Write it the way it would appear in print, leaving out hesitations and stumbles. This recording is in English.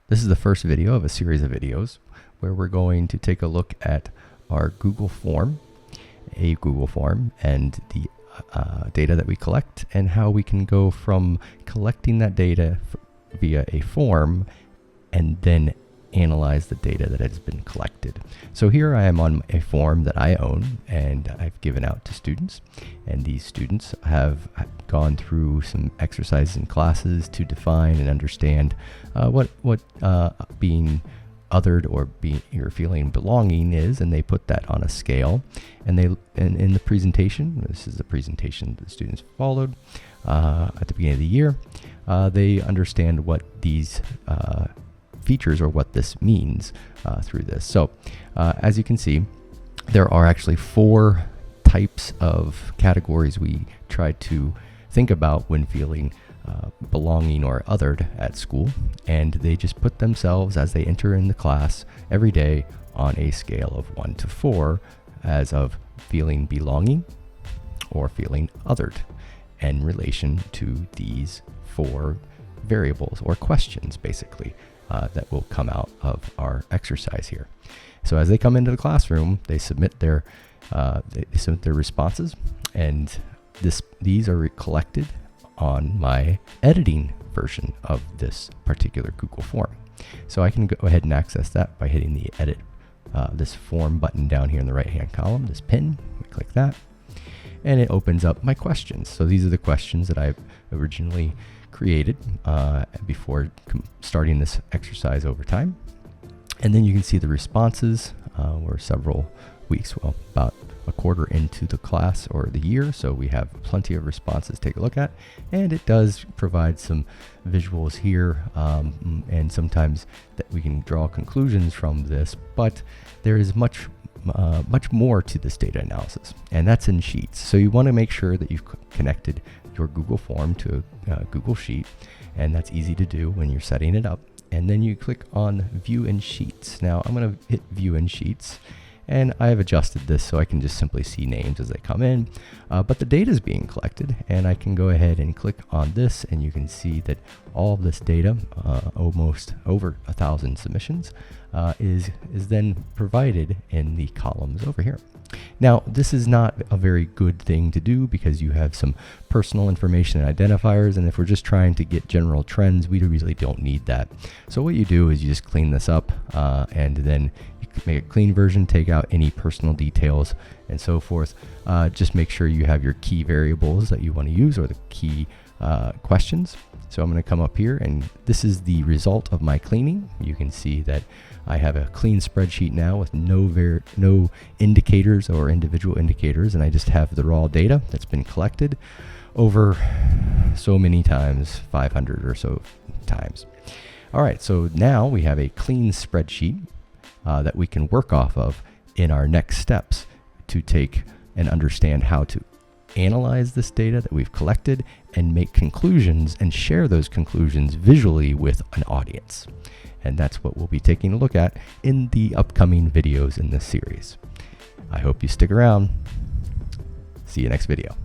This is the first video of a series of videos where we're going to take a look at our Google form, and the data that we collect, and how we can go from collecting that data via a form and then analyze the data that has been collected. So here I am on a form that I own and I've given out to students, and these students have gone through some exercises and classes to define and understand what being othered or feeling belonging is, and they put that on a scale. And in the presentation, this is the presentation the students followed at the beginning of the year, they understand what these features or what this means through this. So as you can see, there are actually 4 types of categories we try to think about when feeling belonging or othered at school, and they just put themselves as they enter in the class every day on a scale of 1 to 4 as of feeling belonging or feeling othered in relation to these 4 variables or questions basically that will come out of our exercise here. So as they come into the classroom, they submit their responses, and these are collected on my editing version of this particular Google form. So I can go ahead and access that by hitting the edit this form button down here in the right hand column, this pin. I click that and it opens up my questions. So these are the questions that I've originally created before starting this exercise over time. And then you can see the responses. We're several weeks, well, about a quarter into the class or the year, so we have plenty of responses to take a look at, and it does provide some visuals here, and sometimes that we can draw conclusions from this, but there is much more to this data analysis, and that's in Sheets. So you want to make sure that you've connected your Google form to a Google Sheet, and that's easy to do when you're setting it up. And then you click on View in Sheets. Now I'm going to hit View in Sheets, and I have adjusted this so I can just simply see names as they come in, but the data is being collected, and I can go ahead and click on this, and you can see that all of this data, almost over 1,000 submissions, is then provided in the columns over here. Now, this is not a very good thing to do because you have some personal information and identifiers, and if we're just trying to get general trends, we really don't need that. So what you do is you just clean this up, and then you make a clean version, take out any personal details and so forth. Just make sure you have your key variables that you want to use, or the key questions. So I'm going to come up here, and this is the result of my cleaning. You can see that I have a clean spreadsheet now with no indicators or individual indicators, and I just have the raw data that's been collected over so many times, 500 or so times. All right, so now we have a clean spreadsheet that we can work off of in our next steps to take and understand how to analyze this data that we've collected and make conclusions and share those conclusions visually with an audience. And that's what we'll be taking a look at in the upcoming videos in this series. I hope you stick around. See you next video.